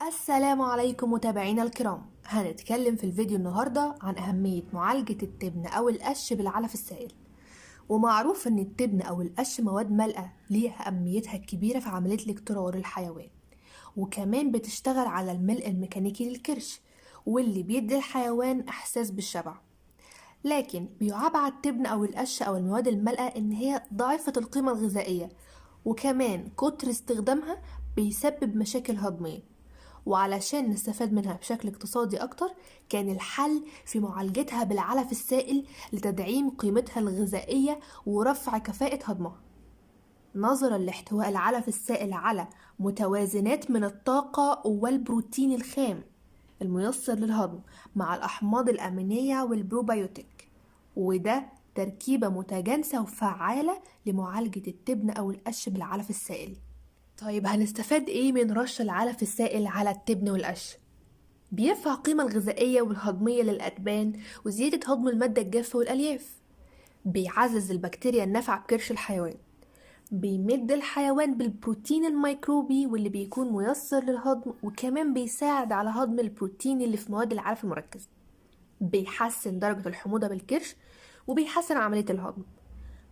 السلام عليكم متابعينا الكرام. هنتكلم في الفيديو النهاردة عن أهمية معالجة التبن أو القش بالعلف السائل. ومعروف أن التبن أو القش مواد مالئة ليها أهميتها الكبيرة في عملية الاقترار الحيوان، وكمان بتشتغل على الملء الميكانيكي للكرش واللي بيدي الحيوان إحساس بالشبع. لكن بيعاب على التبن أو القش أو المواد المالئة إن هي ضعيفة القيمة الغذائية، وكمان كتر استخدامها بيسبب مشاكل هضمية. وعلشان نستفاد منها بشكل اقتصادي أكتر، كان الحل في معالجتها بالعلف السائل لتدعيم قيمتها الغذائية ورفع كفاءة هضمها. نظرا لاحتواء العلف السائل على متوازنات من الطاقة والبروتين الخام الميسر للهضم مع الأحماض الأمينية والبروبيوتيك، وده تركيبة متجانسة وفعالة لمعالجة التبن أو القش بالعلف السائل. طيب هنستفاد ايه من رش العلف السائل على التبن والقش؟ بيرفع القيمة الغذائية والهضمية للأتبان وزيادة هضم المادة الجافة والألياف. بيعزز البكتيريا النافعة بكرش الحيوان. بيمد الحيوان بالبروتين الميكروبي واللي بيكون ميسر للهضم، وكمان بيساعد على هضم البروتين اللي في مواد العلف المركز. بيحسن درجة الحموضة بالكرش وبيحسن عملية الهضم.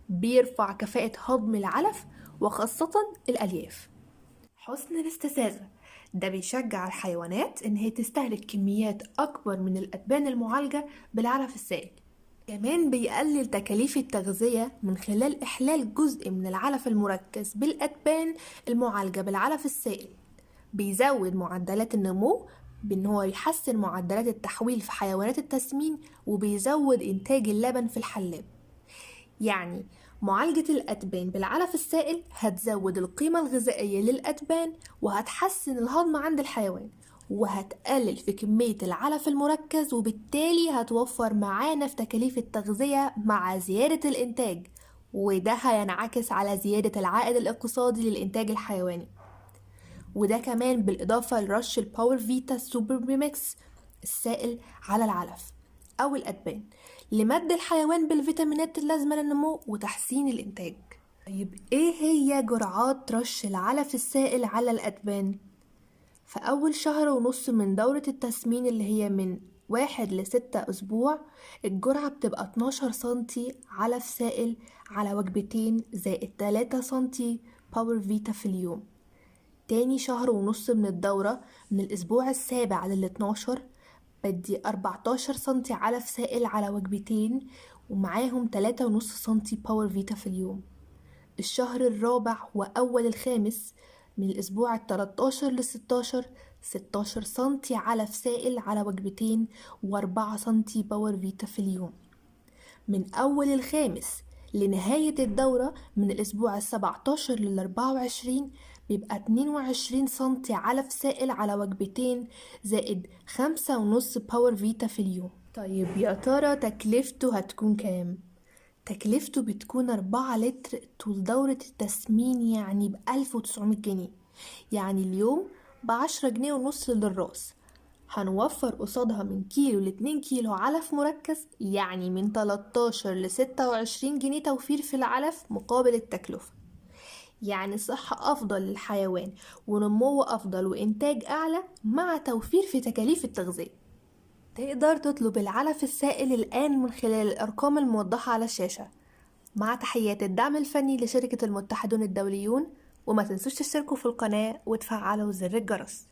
بيرفع كفاءة هضم العلف وخاصة الألياف. حسن الاستزادة، ده بيشجع الحيوانات إن هي تستهلك كميات أكبر من الأتبان المعالجة بالعلف السائل. كمان بيقلل تكاليف التغذية من خلال إحلال جزء من العلف المركز بالأتبان المعالجة بالعلف السائل. بيزود معدلات النمو بأن هو يحسن معدلات التحويل في حيوانات التسمين، وبيزود إنتاج اللبن في الحلاب. يعني معالجة الأتبان بالعلف السائل هتزود القيمة الغذائية للأتبان وهتحسن الهضم عند الحيوان، وهتقلل في كمية العلف المركز، وبالتالي هتوفر معانا في تكاليف التغذية مع زيادة الإنتاج، وده هينعكس على زيادة العائد الاقتصادي للإنتاج الحيواني. وده كمان بالإضافة لرش الباور فيتا سوبر ميمكس السائل على العلف أو الأتبان لمد الحيوان بالفيتامينات اللازمة للنمو وتحسين الإنتاج. طيب إيه هي جرعات رش العلف السائل على الأتبان؟ في أول شهر ونص من دورة التسمين اللي هي من 1 ل6 أسبوع، الجرعة بتبقى 12 سنتي علف سائل على وجبتين زائد 3 سنتي باور فيتا في اليوم. تاني شهر ونص من الدورة من الأسبوع السابع لل12 بدي 14 سنتي علف سائل على وجبتين ومعاهم 3.5 سنتي باور فيتا في اليوم. الشهر الرابع وأول الخامس من الأسبوع 13 ل16 16 سنتي علف سائل على وجبتين و4 سنتي باور فيتا في اليوم. من أول الخامس لنهاية الدورة من الأسبوع 17 لل24 بيبقى 22 سنتي علف سائل على وجبتين زائد 5.5 باور فيتا في اليوم. طيب يا ترى تكلفته هتكون كام؟ تكلفته بتكون 4 لتر طول دورة التسمين، يعني ب1900 جنيه، يعني اليوم ب10.5 جنيه للراس. هنوفر قصادها من كيلو ل2 كيلو علف مركز، يعني من 13 ل26 جنيه توفير في العلف مقابل التكلفة. يعني صحة أفضل للحيوان ونمو أفضل وإنتاج أعلى مع توفير في تكاليف التغذية. تقدر تطلب العلف السائل الآن من خلال الأرقام الموضحة على الشاشة. مع تحيات الدعم الفني لشركة المتحدون الدوليون، وما تنسوش تشتركوا في القناة وتفعلوا زر الجرس.